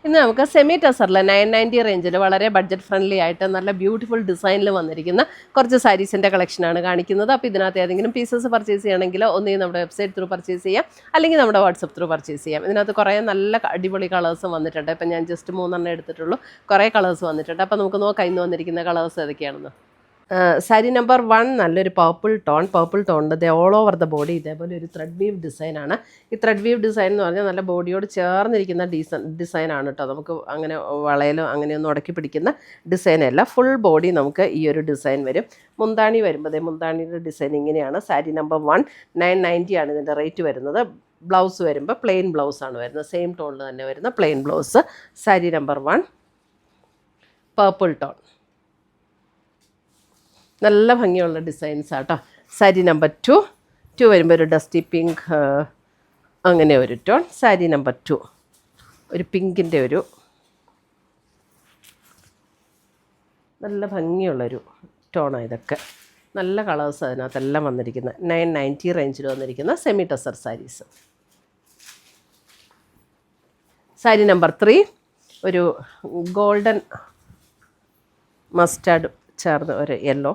ഇന്ന് നമുക്ക് സെമി ടസറിൽ 990 റേഞ്ചിൽ വളരെ ബഡ്ജറ്റ് ഫ്രണ്ട്ലി ആയിട്ട് നല്ല ബ്യൂട്ടിഫുൾ ഡിസൈനിൽ വന്നിരിക്കുന്ന കുറച്ച് സാരീസിൻ്റെ കളക്ഷനാണ് കാണിക്കുന്നത്. അപ്പോൾ ഇതിനകത്ത് ഏതെങ്കിലും പീസസ് പർച്ചേസ് ചെയ്യണമെങ്കിൽ ഒന്നുകിൽ നമ്മുടെ വെബ്സൈറ്റ് ത്രൂ പർച്ചേസ് ചെയ്യാം, അല്ലെങ്കിൽ നമ്മുടെ വാട്സപ്പ് ത്രൂ പർച്ചേസ് ചെയ്യാം. ഇതിനകത്ത് കുറേ നല്ല അടിപൊളി കളേഴ്സ് വന്നിട്ടുണ്ട്. ഇപ്പം ഞാൻ ജസ്റ്റ് 3 എടുത്തിട്ടുള്ളൂ. കുറേ കളേഴ്സ് വന്നിട്ടുണ്ട്. അപ്പോൾ നമുക്ക് നോക്കാം ഇന്ന് വന്നിരിക്കുന്ന കളേഴ്സ് ഏതൊക്കെയാണെന്ന്. സാരി നമ്പർ 1 നല്ലൊരു പർപ്പിൾ ടോണിൻ്റെ ഓൾ ഓവർ ദ ബോഡി ഇതേപോലെ ഒരു ത്രെഡ് വീവ് ഡിസൈനാണ്. ഈ ത്രെഡ് വീവ് ഡിസൈൻ എന്ന് പറഞ്ഞാൽ നല്ല ബോഡിയോട് ചേർന്നിരിക്കുന്ന ഡിസൈനാണ് കേട്ടോ. നമുക്ക് അങ്ങനെ വളയിലോ അങ്ങനെയൊന്നും ഉടക്കി പിടിക്കുന്ന ഡിസൈനല്ല. ഫുൾ ബോഡി നമുക്ക് ഈ ഒരു ഡിസൈൻ വരും. മുന്താണി വരുമ്പോൾ മുന്താണിയുടെ ഡിസൈൻ ഇങ്ങനെയാണ്. സാരി നമ്പർ 1 990 ആണ് ഇതിൻ്റെ റേറ്റ് വരുന്നത്. ബ്ലൗസ് വരുമ്പോൾ പ്ലെയിൻ ബ്ലൗസാണ് വരുന്നത്. സെയിം ടോണിൽ തന്നെ വരുന്ന plain blouse. Sari number 1 purple tone, നല്ല ഭംഗിയുള്ള ഡിസൈൻസ് ആട്ടോ. സാരി നമ്പർ 2 വരുമ്പോൾ ഒരു ഡസ്റ്റി പിങ്ക് അങ്ങനെ ഒരു ടോൺ. സാരി നമ്പർ 2 ഒരു പിങ്കിൻ്റെ ഒരു നല്ല ഭംഗിയുള്ളൊരു ടോണാണ്. ഇതൊക്കെ നല്ല കളേഴ്സ് അതിനകത്തെല്ലാം വന്നിരിക്കുന്ന 990 റേഞ്ചിൽ വന്നിരിക്കുന്ന സെമി ടസർ സാരീസ്. സാരി നമ്പർ 3 ഒരു ഗോൾഡൻ മസ്റ്റാർഡ് ചേർന്ന് ഒരു yellow.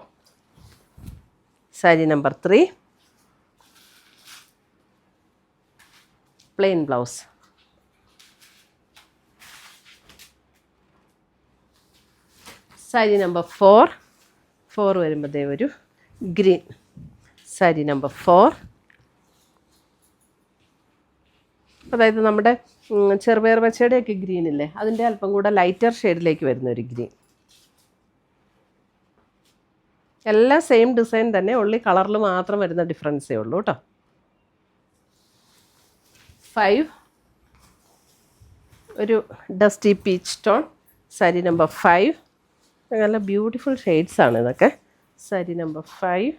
Sari number 3 plain blouse. Sari number 4 വരുമ്പോൾ ഒരു ഗ്രീൻ. സാരി നമ്പർ 4 അതായത് നമ്മുടെ ചെറുപയർ പച്ചയുടെയൊക്കെ ഗ്രീൻ ഇല്ലേ, അതിൻ്റെ അല്പം കൂടെ ലൈറ്റർ ഷെയ്ഡിലേക്ക് വരുന്ന ഒരു ഗ്രീൻ. എല്ലാം സെയിം ഡിസൈൻ തന്നെ, ഉള്ളി കളറിൽ മാത്രം വരുന്ന ഡിഫറൻസേ ഉള്ളൂ കേട്ടോ. 5 ഒരു dusty peach tone. Sari number 5 നല്ല ബ്യൂട്ടിഫുൾ ഷെയ്ഡ്സാണ് ഇതൊക്കെ. സാരി നമ്പർ 5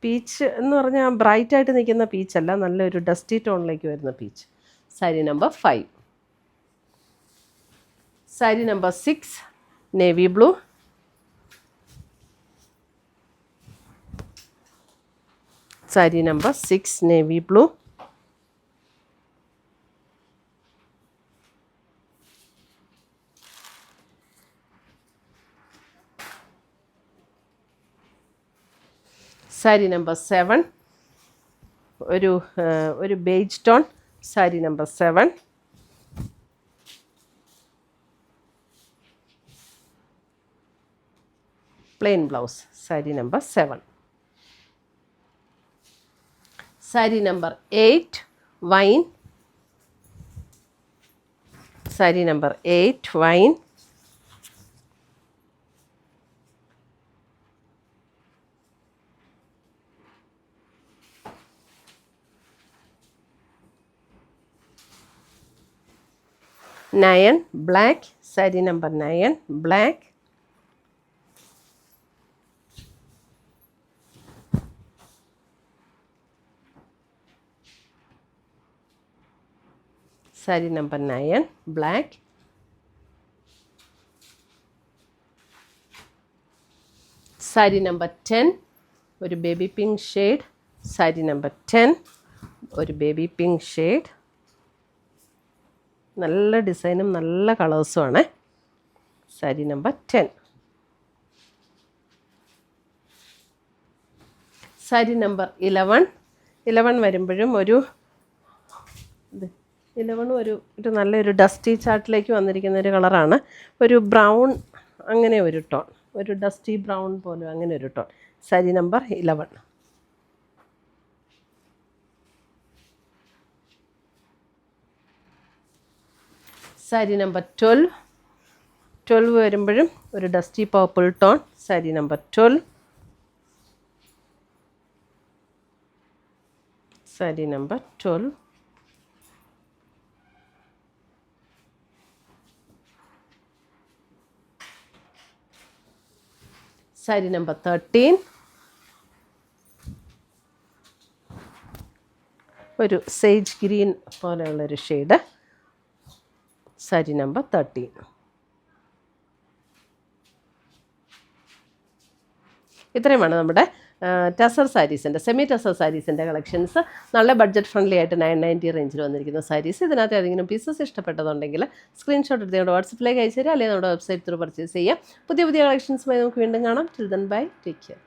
പീച്ച് എന്ന് പറഞ്ഞാൽ ബ്രൈറ്റായിട്ട് നിൽക്കുന്ന പീച്ചല്ല, നല്ലൊരു ഡസ്റ്റി ടോണിലേക്ക് വരുന്ന peach. Sari number 5. Sari number 6 navy blue. Sari number 6 navy blue. Sari number 7 ഒരു beige tone. Sari number 7 plain blouse. Sari number 7. Sari number 8 wine. Sari number 8 wine. Nine black. Sari number 9 black. Sari number 9 black. Sari number 10 ഒരു baby pink shade. Sari number 10 ഒരു baby pink shade. നല്ല ഡിസൈനും നല്ല കളേഴ്സും ആണ്. Sari number 10. Sari number 11 വരുമ്പോഴും ഒരു 11 ഒരു നല്ലൊരു ഡസ്റ്റി ചാർട്ടിലേക്ക് വന്നിരിക്കുന്ന ഒരു കളറാണ്. ഒരു ബ്രൗൺ അങ്ങനെ ഒരു ടോൺ, ഒരു ഡസ്റ്റി ബ്രൗൺ പോലെ അങ്ങനെ ഒരു tone. Sari number 11. Sari number 12 വരുമ്പോഴും ഒരു dusty purple tone. Sari number 12. Sari number 12. Sari number 13 ഒരു സേജ് ഗ്രീൻ പോലെയുള്ളൊരു ഷെയ്ഡ്. സാരി നമ്പർ 13. ഇത്രയുമാണ് നമ്മുടെ ടസർ സാരീസിൻ്റെ സെമി ടസർ സാരീസിൻ്റെ കളക്ഷൻസ് നല്ല ബഡ്ജറ്റ് ഫ്രണ്ട്ലി ആയിട്ട് 990 റേഞ്ചിൽ വന്നിരിക്കുന്ന സാരീസ്. ഇതിനകത്ത് ഏതെങ്കിലും പീസസ് ഇഷ്ടപ്പെട്ടതുണ്ടെങ്കിൽ സ്ക്രീൻഷോട്ട് എടുത്ത് നമ്മുടെ വാട്സപ്പിലേക്ക് അയച്ചു തരാം, അല്ലെങ്കിൽ നമ്മുടെ വെബ്സൈറ്റ് ത്രൂ പർച്ചേസ് ചെയ്യാം. പുതിയ കളക്ഷൻസുമായി നമുക്ക് വീണ്ടും കാണാം. Till then bye, take care.